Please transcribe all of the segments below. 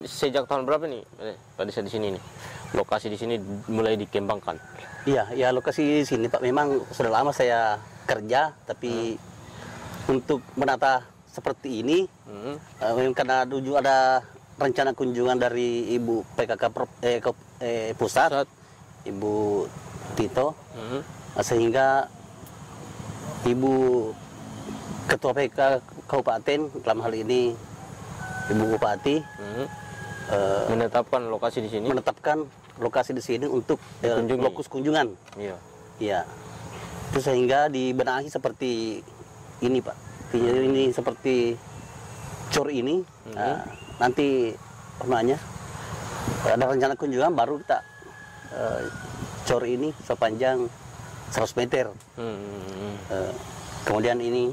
Sejak tahun berapa nih Pak Desa di sini nih? Lokasi di sini mulai dikembangkan. Iya, ya lokasi di sini Pak memang sudah lama saya kerja, tapi untuk menata seperti ini, memang karena dulu ada rencana kunjungan dari Ibu PKK pusat, Ibu Tito, sehingga Ibu Ketua PKK Kabupaten dalam hal ini Ibu Bupati menetapkan lokasi di sini. Menetapkan lokasi di sini untuk lokus kunjungan. Iya. Iya. Itu sehingga dibenahi seperti ini Pak. Ini seperti cor ini. Nanti namanya ada rencana kunjungan baru kita cor ini sepanjang 100 meter. Kemudian ini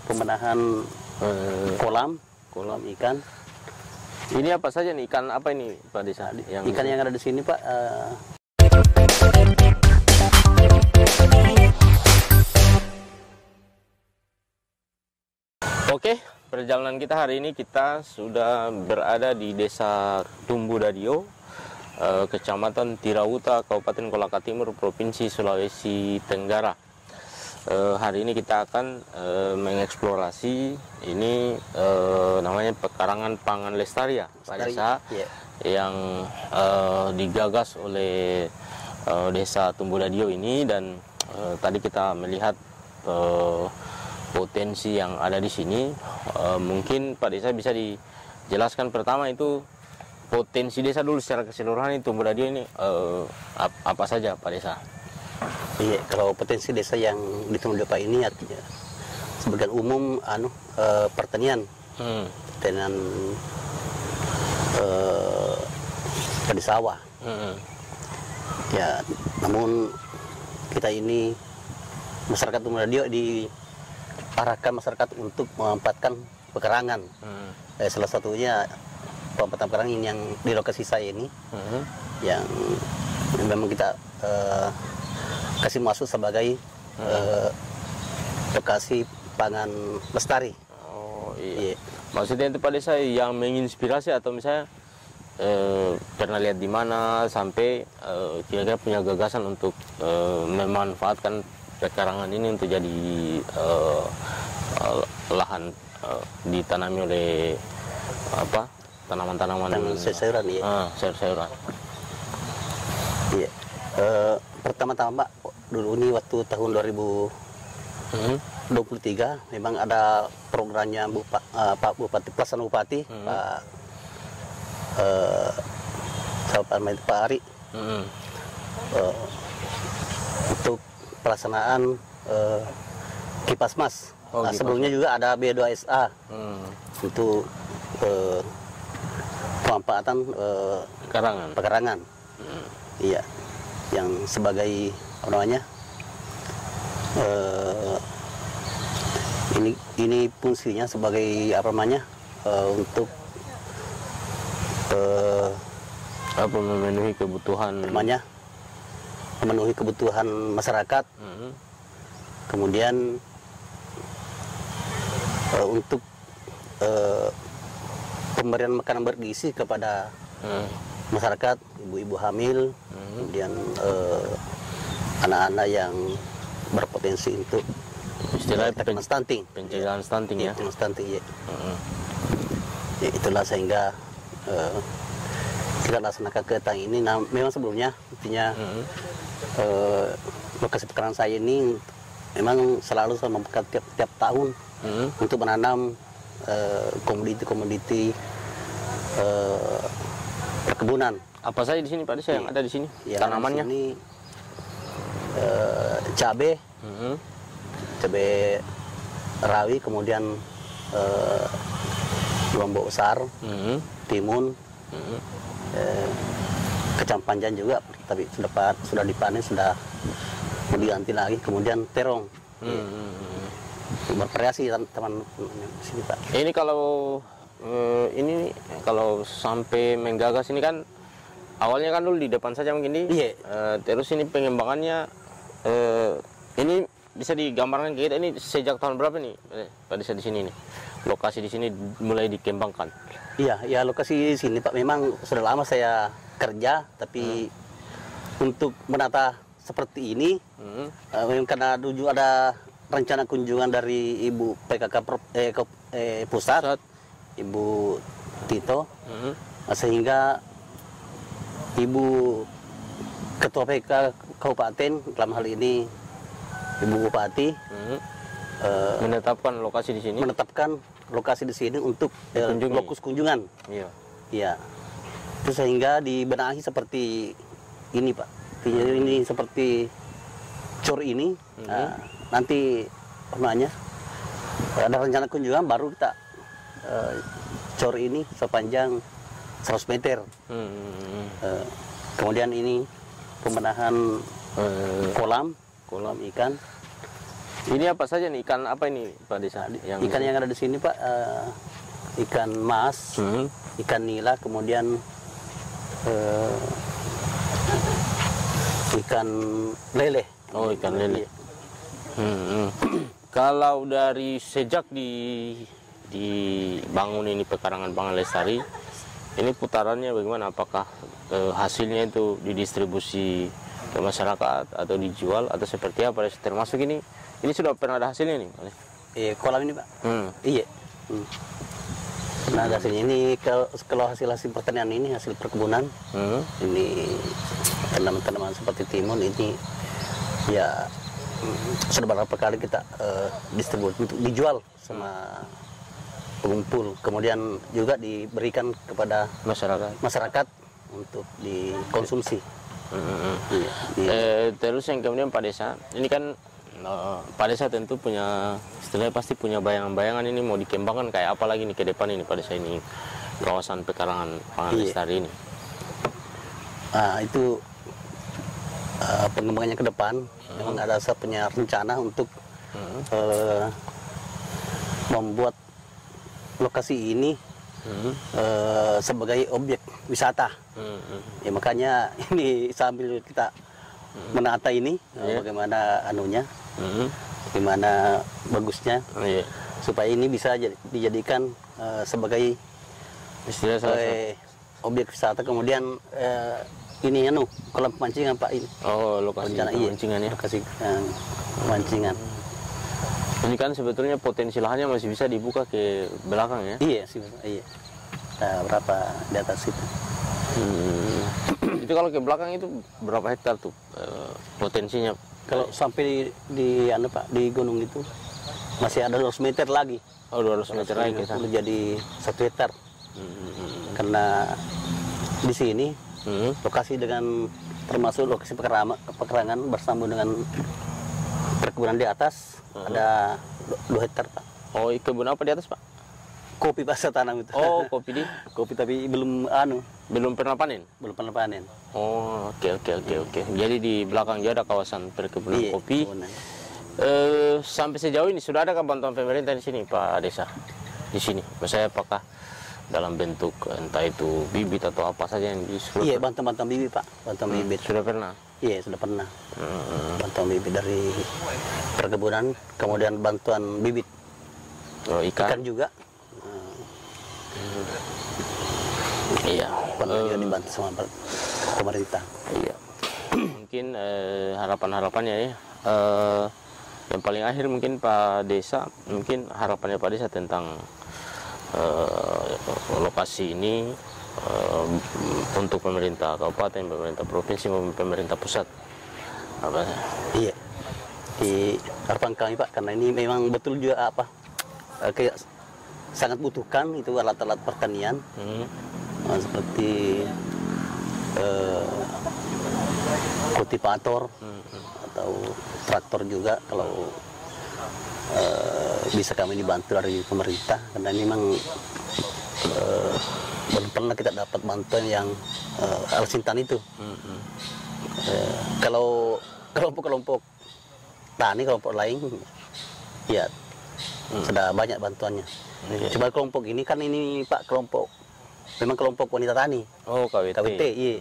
pembenahan kolam ikan. Ini apa saja nih, ikan apa ini Pak Desa? Ikan yang ada di sini Pak. Oke, perjalanan kita hari ini kita sudah berada di Desa Tumbudadio, Kecamatan Tirauta, Kabupaten Kolaka Timur, Provinsi Sulawesi Tenggara. Hari ini kita akan mengeksplorasi ini namanya pekarangan pangan Lestaria Pak Desa, yang digagas oleh Desa Tumbudadio ini, dan tadi kita melihat potensi yang ada di sini. Mungkin Pak Desa bisa dijelaskan pertama itu potensi desa dulu secara keseluruhan. Itu Tumbudadio ini apa saja Pak Desa? Iya, kalau potensi desa yang di Tumbudadio ini artinya sebagian umum pertanian, pertanian padi sawah. Ya, namun kita ini masyarakat Tumbudadio diarahkan masyarakat untuk memanfaatkan pekarangan. Salah satunya pemanfaatan pekarangan ini yang di lokasi saya ini, yang memang kita kasih masuk sebagai lokasi pangan lestari. Oh iya. Maksudnya itu Pak Desa yang menginspirasi atau misalnya pernah lihat di mana sampai kira-kira punya gagasan untuk memanfaatkan pekarangan ini untuk jadi lahan ditanami oleh apa, tanaman-tanaman sayuran, ya. Sayur-sayuran. Iya. Pertama-tama Pak, dulu ini waktu tahun 2023 memang ada programnya Pak Bupati, Pelaksana Bupati, Pak Ari, untuk pelaksanaan Kipasmas. Sebelumnya juga ada B2SA untuk pemanfaatan pekarangan. Iya, yang sebagai apa namanya, ini fungsinya sebagai apa namanya, untuk memenuhi kebutuhan masyarakat. Kemudian untuk pemberian makanan bergizi kepada masyarakat, ibu-ibu hamil, kemudian anak-anak yang berpotensi untuk istilahnya stunting. Pencegahan stunting, ya. Stunting, ya. Ya, itulah sehingga kita laksanakan kegiatan ini. Nah, memang sebelumnya artinya lokasi pekarangan saya ini memang selalu sama tiap tahun untuk menanam komoditi perkebunan. Apa saja di sini Pak Desa yang ada di sini? Tanamannya? Di sini cabai, cabai rawi, kemudian lombok besar, timun, kacang panjang juga, tapi sudah dipanen, sudah mau diganti lagi, kemudian terong. Bervariasi teman sini Pak. Ini kalau sampai menggagas ini kan awalnya kan dulu di depan saja mungkin terus ini pengembangannya ini bisa digambarkan kita ini sejak tahun berapa nih Pak Desa di sini nih? lokasi di sini mulai dikembangkan. Iya, ya lokasi sini Pak memang sudah lama saya kerja, tapi untuk menata seperti ini, memang karena dulu ada rencana kunjungan dari Ibu PKK Pusat, Ibu Tito, sehingga Ibu Ketua PK Kabupaten, dalam hal ini Ibu Bupati, menetapkan lokasi di sini. Menetapkan lokasi di sini untuk lokus kunjungan. Iya. Iya. Itu sehingga dibenahi seperti ini Pak. Ini seperti cor ini. Nah, nanti namanya ada rencana kunjungan baru kita cor ini sepanjang 100 meter. Kemudian ini pembenahan kolam ikan. Ini apa saja nih, ikan apa ini Pak Desa? Ikan yang ada di sini Pak, ikan mas, ikan nila, kemudian ikan lele. Oh, ikan lele. Kalau dari sejak dibangun ini pekarangan Pangan Lestari, ini putarannya bagaimana? Apakah hasilnya itu didistribusi ke masyarakat atau dijual atau seperti apa? Termasuk ini sudah pernah ada hasilnya nih, Pak? Kolam ini Pak. Iya. Nah hasilnya ini kalau hasil pertanian ini, hasil perkebunan, ini tanaman-tanaman seperti timun ini ya sudah beberapa kali kita distribusi untuk dijual sama pengumpul, kemudian juga diberikan kepada masyarakat untuk dikonsumsi. Terus yang kemudian Pak Desa, ini kan Pak Desa tentu punya, istilahnya pasti punya bayangan-bayangan ini mau dikembangkan kayak apa lagi nih ke depan ini Pak Desa ini, kawasan pekarangan Pangan Lestari ini. Itu pengembangannya ke depan, memang ada saya punya rencana untuk membuat lokasi ini sebagai objek wisata. Ya makanya ini sambil kita menata ini, bagaimana anunya, gimana bagusnya, supaya ini bisa dijadikan sebagai objek wisata. Kemudian ini kolam pemancingan Pak ini. Oh, lokasi pemancingan ya. Lokasi pemancingan. Ini kan sebetulnya potensi lahannya masih bisa dibuka ke belakang ya? Iya sih, iya. Nah, berapa di atas itu? Itu kalau ke belakang itu berapa hektar tuh potensinya? Kalau sampai di Pak, di gunung itu masih ada 200 meter lagi. Oh, 200 meter lagi ke sana. Jadi 1 hektar. Karena di sini lokasi dengan termasuk lokasi pekarangan bersambung dengan perkebunan di atas, ada 2 hektar Pak. Oh, kebun apa di atas Pak? Kopi Pak saya tanam itu. Oh, kopi kopi tapi belum pernah panen? Belum pernah panen. Oh, oke. Jadi di belakang juga ada kawasan perkebunan kopi. Sampai sejauh ini sudah ada bantuan pemerintah di sini Pak Desa? Di sini, maksudnya apakah dalam bentuk entah itu bibit atau apa saja yang disuruh? Iya, bantuan bibit Pak, bantuan bibit. Sudah pernah? Iya, sudah pernah. Bantuan bibit dari perkebunan, kemudian bantuan bibit. Ikan juga. Iya. Juga dibantu sama pemerintah. Iya. Mungkin harapan-harapannya ya. Yang paling akhir mungkin Pak Desa, mungkin harapannya Pak Desa tentang lokasi ini untuk pemerintah kabupaten, pemerintah provinsi maupun pemerintah pusat. Apa? Iya. Di harapan kami Pak, karena ini memang betul juga kayak sangat butuhkan itu alat-alat pertanian, seperti kultivator atau traktor juga, kalau bisa kami dibantu dari pemerintah, karena ini memang belum pernah kita dapat bantuan yang alat sintan itu. Kalau kelompok-kelompok tani, kelompok lain ya sudah banyak bantuannya. Coba kelompok ini kan ini Pak, memang kelompok wanita tani. Oh, KWT. Iya.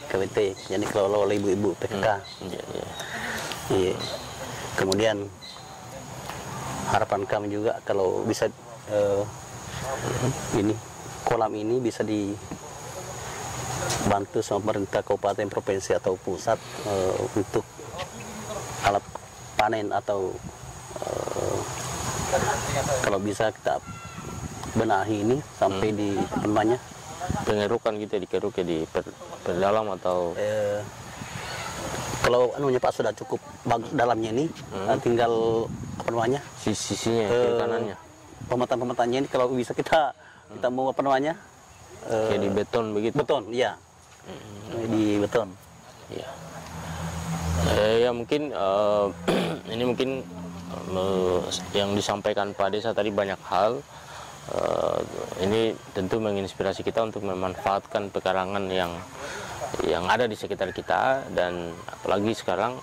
KWT. Jadi kalau oleh ibu-ibu PKK. Iya. Kemudian harapan kami juga kalau bisa ini kolam ini bisa dibantu sama pemerintah kabupaten, provinsi atau pusat untuk alat panen atau kalau bisa kita benahi ini sampai di namanya pengerukan gitu, dikeruk ya, di perdalam atau kalau anunya Pak sudah cukup bagus dalamnya ini, tinggal apa namanya sisinya kiri kanannya pemetaan-pemetaannya ini kalau bisa kita mau apa namanya kayak di beton begitu. beton ya, di beton Ya, ya mungkin ini mungkin yang disampaikan Pak Desa tadi banyak hal. Ini tentu menginspirasi kita untuk memanfaatkan pekarangan yang ada di sekitar kita, dan apalagi sekarang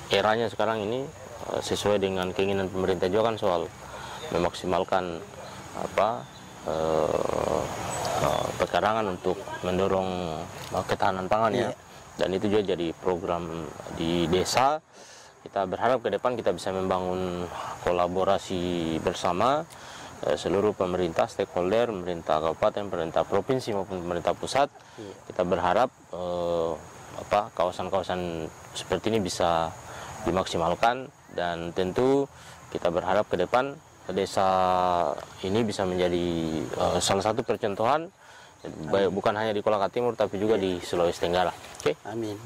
eranya sekarang ini sesuai dengan keinginan pemerintah juga kan soal memaksimalkan pekarangan untuk mendorong ketahanan pangan ya. Dan itu juga jadi program di desa. Kita berharap ke depan kita bisa membangun kolaborasi bersama seluruh pemerintah, stakeholder, pemerintah kabupaten, pemerintah provinsi maupun pemerintah pusat. Kita berharap kawasan-kawasan seperti ini bisa dimaksimalkan, dan tentu kita berharap ke depan desa ini bisa menjadi salah satu percontohan, bukan hanya di Kolaka Timur tapi juga di Sulawesi Tenggara. Oke? Amin.